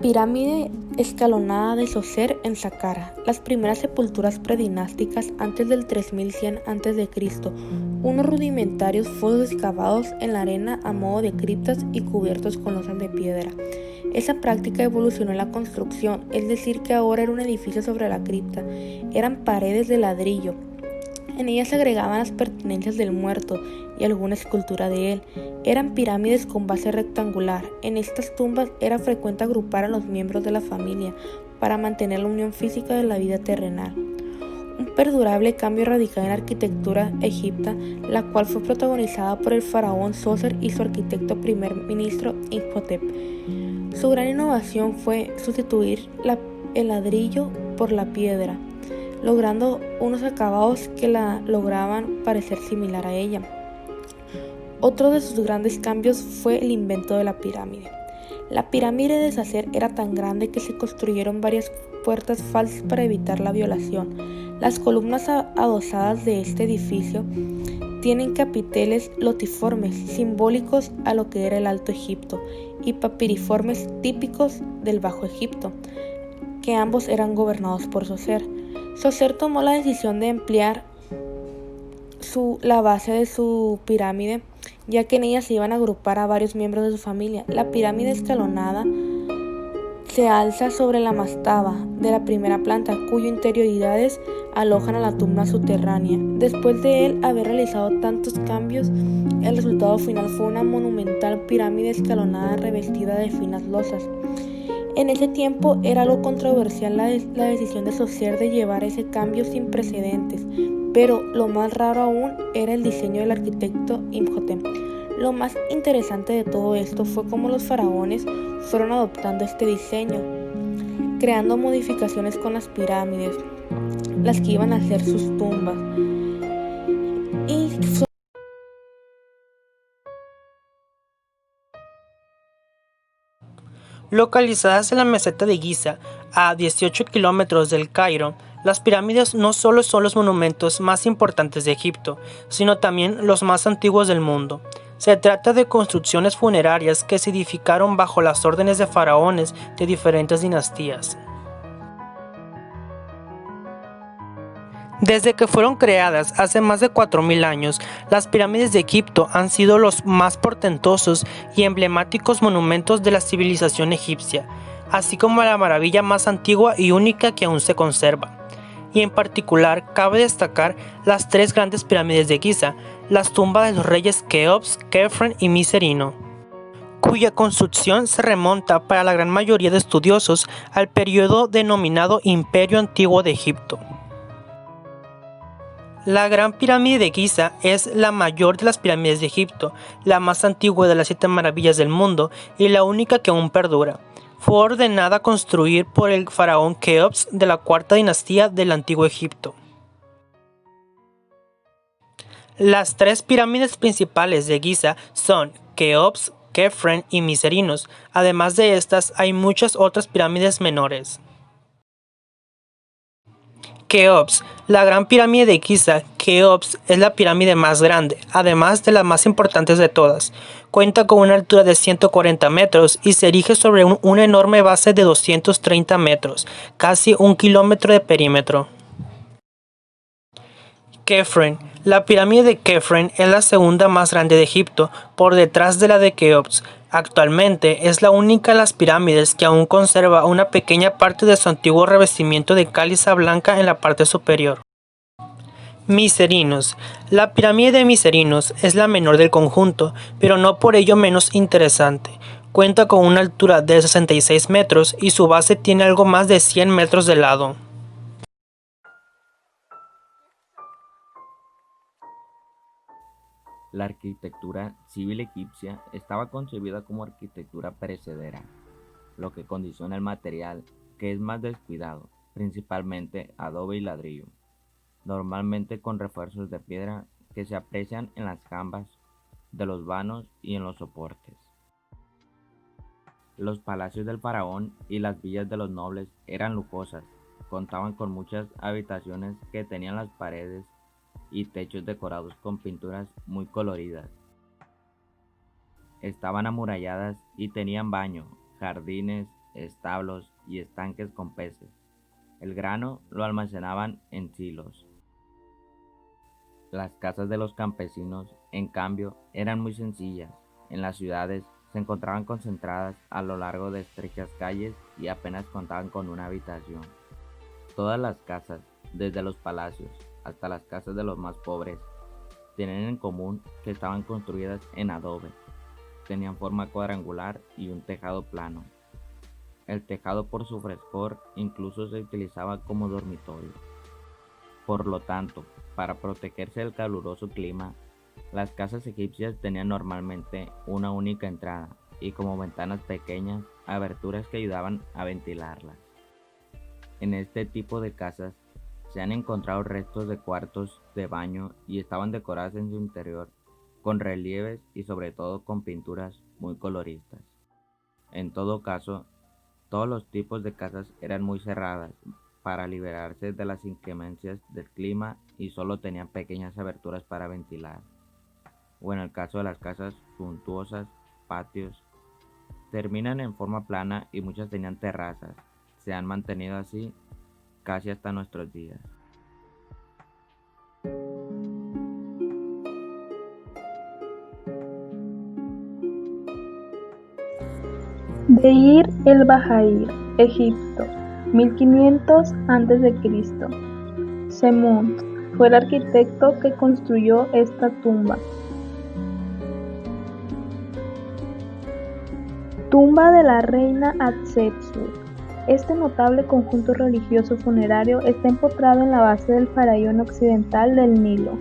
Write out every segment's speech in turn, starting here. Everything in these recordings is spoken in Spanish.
pirámide escalonada de Zoser en Saqqara, las primeras sepulturas predinásticas antes del 3100 a.C., unos rudimentarios fosos excavados en la arena a modo de criptas y cubiertos con losas de piedra. Esa práctica evolucionó en la construcción, es decir que ahora era un edificio sobre la cripta, eran paredes de ladrillo. En ellas se agregaban las pertenencias del muerto y alguna escultura de él. Eran pirámides con base rectangular. En estas tumbas era frecuente agrupar a los miembros de la familia para mantener la unión física de la vida terrenal. Un perdurable cambio radical en la arquitectura egipcia, la cual fue protagonizada por el faraón Zoser y su arquitecto primer ministro Imhotep. Su gran innovación fue sustituir el ladrillo por la piedra, logrando unos acabados que la lograban parecer similar a ella. Otro de sus grandes cambios fue el invento de la pirámide. La pirámide de Sacer era tan grande que se construyeron varias puertas falsas para evitar la violación. Las columnas adosadas de este edificio tienen capiteles lotiformes, simbólicos a lo que era el Alto Egipto, y papiriformes típicos del Bajo Egipto, que ambos eran gobernados por Zoser. Zoser tomó la decisión de ampliar la base de su pirámide, ya que en ella se iban a agrupar a varios miembros de su familia. La pirámide escalonada se alza sobre la mastaba de la primera planta, cuyas interioridades alojan a la tumba subterránea. Después de él haber realizado tantos cambios, el resultado final fue una monumental pirámide escalonada revestida de finas losas. En ese tiempo era algo controversial la decisión de Zoser de llevar ese cambio sin precedentes, pero lo más raro aún era el diseño del arquitecto Imhotep. Lo más interesante de todo esto fue cómo los faraones fueron adoptando este diseño, creando modificaciones con las pirámides, las que iban a ser sus tumbas. Localizadas en la meseta de Giza, a 18 kilómetros del Cairo, las pirámides no solo son los monumentos más importantes de Egipto, sino también los más antiguos del mundo. Se trata de construcciones funerarias que se edificaron bajo las órdenes de faraones de diferentes dinastías. Desde que fueron creadas hace más de 4000 años, las pirámides de Egipto han sido los más portentosos y emblemáticos monumentos de la civilización egipcia, así como la maravilla más antigua y única que aún se conserva. Y en particular cabe destacar las tres grandes pirámides de Giza, las tumbas de los reyes Keops, Khefren y Miserino, cuya construcción se remonta para la gran mayoría de estudiosos al periodo denominado Imperio Antiguo de Egipto. La Gran Pirámide de Giza es la mayor de las pirámides de Egipto, la más antigua de las 7 maravillas del mundo y la única que aún perdura. Fue ordenada a construir por el faraón Keops de la cuarta dinastía del Antiguo Egipto. Las tres pirámides principales de Giza son Keops, Khefren y Miserinos. Además de estas, hay muchas otras pirámides menores. Keops. La Gran Pirámide de Giza, Keops, es la pirámide más grande, además de las más importantes de todas. Cuenta con una altura de 140 metros y se erige sobre una enorme base de 230 metros, casi 1 kilómetro de perímetro. Khefren. La pirámide de Khefren es la segunda más grande de Egipto, por detrás de la de Keops. Actualmente es la única de las pirámides que aún conserva una pequeña parte de su antiguo revestimiento de caliza blanca en la parte superior. Miserinos. La pirámide de Miserinos es la menor del conjunto, pero no por ello menos interesante. Cuenta con una altura de 66 metros y su base tiene algo más de 100 metros de lado. La arquitectura civil egipcia estaba concebida como arquitectura perecedera, lo que condiciona el material, que es más descuidado, principalmente adobe y ladrillo, normalmente con refuerzos de piedra que se aprecian en las jambas de los vanos y en los soportes. Los palacios del faraón y las villas de los nobles eran lujosas, contaban con muchas habitaciones que tenían las paredes y techos decorados con pinturas muy coloridas. Estaban amuralladas y tenían baño, jardines establos y estanques con peces. El grano lo almacenaban en silos. Las casas de los campesinos, en cambio, eran muy sencillas. En las ciudades se encontraban concentradas a lo largo de estrechas calles y apenas contaban con una habitación. Todas las casas, desde los palacios hasta las casas de los más pobres, tenían en común que estaban construidas en adobe. Tenían forma cuadrangular y un tejado plano. El tejado, por su frescor, incluso se utilizaba como dormitorio. Por lo tanto, para protegerse del caluroso clima, las casas egipcias tenían normalmente una única entrada y como ventanas pequeñas, aberturas que ayudaban a ventilarlas. En este tipo de casas se han encontrado restos de cuartos de baño y estaban decoradas en su interior con relieves y sobre todo con pinturas muy coloristas. En todo caso, todos los tipos de casas eran muy cerradas para liberarse de las inclemencias del clima y solo tenían pequeñas aberturas para ventilar. O en el caso de las casas suntuosas, patios, terminan en forma plana y muchas tenían terrazas. Se han mantenido así casi hasta nuestros días. Deir el-Bahari, Egipto, 1500 a.C. Semont fue el arquitecto que construyó esta tumba. Tumba de la reina Hatshepsut. Este notable conjunto religioso funerario está empotrado en la base del farallón occidental del Nilo.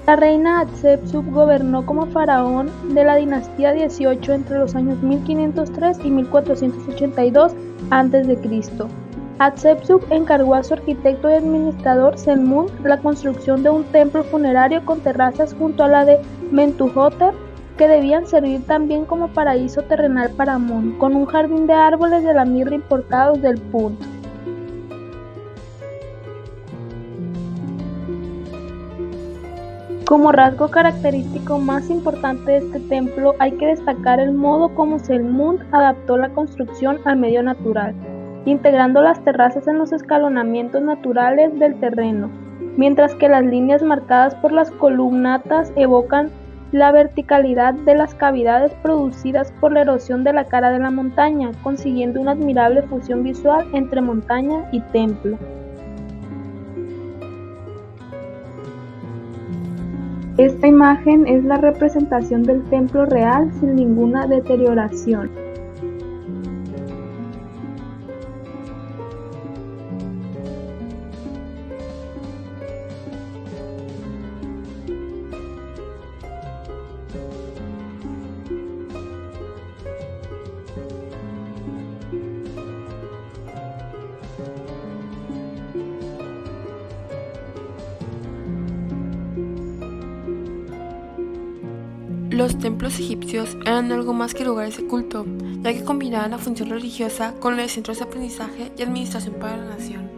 La reina Hatshepsut gobernó como faraón de la dinastía 18 entre los años 1503 y 1482 a.C. Hatshepsut encargó a su arquitecto y administrador Senmut la construcción de un templo funerario con terrazas junto a la de Mentuhotep, que debían servir también como paraíso terrenal para Amón, con un jardín de árboles de la mirra importados del Punt. Como rasgo característico más importante de este templo hay que destacar el modo como Senmut adaptó la construcción al medio natural, integrando las terrazas en los escalonamientos naturales del terreno, mientras que las líneas marcadas por las columnatas evocan la verticalidad de las cavidades producidas por la erosión de la cara de la montaña, consiguiendo una admirable fusión visual entre montaña y templo. Esta imagen es la representación del templo real sin ninguna deterioración. Los templos egipcios eran algo más que lugares de culto, ya que combinaban la función religiosa con los centros de aprendizaje y administración para la nación.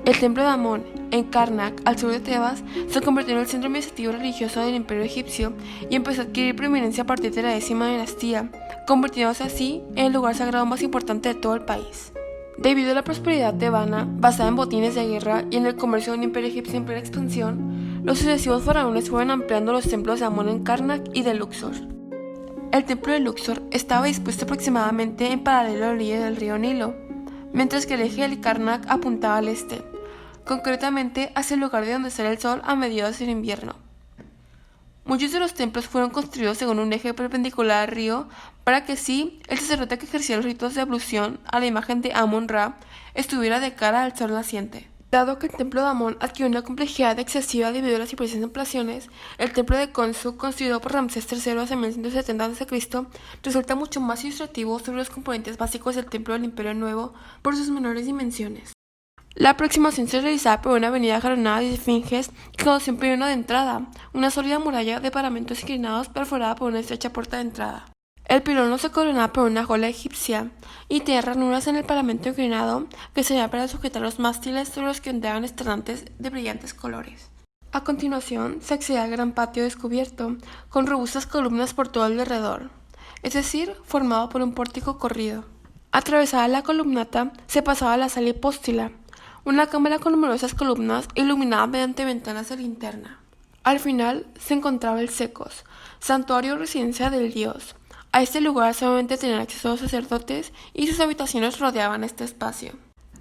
El templo de Amón, en Karnak, al sur de Tebas, se convirtió en el centro administrativo religioso del imperio egipcio y empezó a adquirir preeminencia a partir de la 10ª dinastía, convirtiéndose así en el lugar sagrado más importante de todo el país. Debido a la prosperidad tebana, basada en botines de guerra y en el comercio de un imperio egipcio en plena expansión, los sucesivos faraones fueron ampliando los templos de Amón en Karnak y de Luxor. El templo de Luxor estaba dispuesto aproximadamente en paralelo a la orilla del río Nilo, mientras que el eje del Karnak apuntaba al este, concretamente hacia el lugar de donde sale el sol a mediados del invierno. Muchos de los templos fueron construidos según un eje perpendicular al río para que así el sacerdote que ejercía los ritos de ablución a la imagen de Amón-Ra estuviera de cara al sol naciente. Dado que el templo de Amón adquirió una complejidad excesiva debido a las diferentes ampliaciones, el templo de Khonsu, construido por Ramsés III hacia 1170 a.C., resulta mucho más ilustrativo sobre los componentes básicos del templo del Imperio Nuevo por sus menores dimensiones. La aproximación se realizaba por una avenida jalonada de esfinges que conducía a un periodo de entrada, una sólida muralla de paramentos inclinados perforada por una estrecha puerta de entrada. El pilono se coronaba por una jola egipcia y tenía ranuras en el paramento inclinado que servían para sujetar los mástiles sobre los que ondeaban esternantes de brillantes colores. A continuación, se accede al gran patio descubierto, con robustas columnas por todo alrededor, es decir, formado por un pórtico corrido. Atravesada la columnata, se pasaba a la sala hipóstila, una cámara con numerosas columnas iluminada mediante ventanas de linterna. Al final se encontraba el Secos, santuario o residencia del dios. A este lugar solamente tenían acceso los sacerdotes y sus habitaciones rodeaban este espacio.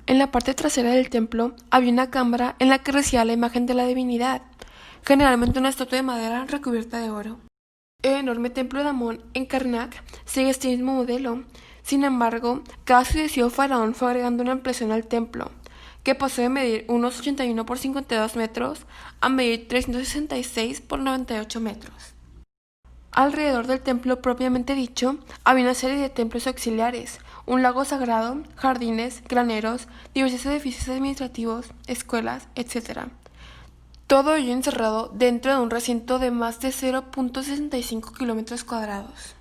En la parte trasera del templo había una cámara en la que residía la imagen de la divinidad, generalmente una estatua de madera recubierta de oro. El enorme templo de Amón en Karnak sigue este mismo modelo. Sin embargo, cada sucesivo faraón fue agregando una ampliación al templo, que pasó de medir unos 81 por 52 metros a medir 366 por 98 metros. Alrededor del templo propiamente dicho, había una serie de templos auxiliares, un lago sagrado, jardines, graneros, diversos edificios administrativos, escuelas, etc. Todo ello encerrado dentro de un recinto de más de 0.65 kilómetros cuadrados.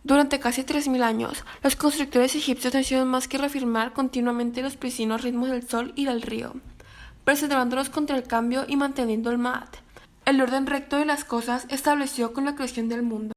Durante casi 3000 años, los constructores egipcios no hicieron más que reafirmar continuamente los priscinos ritmos del sol y del río, preservándolos contra el cambio y manteniendo el Ma'at, el orden recto de las cosas establecido con la creación del mundo.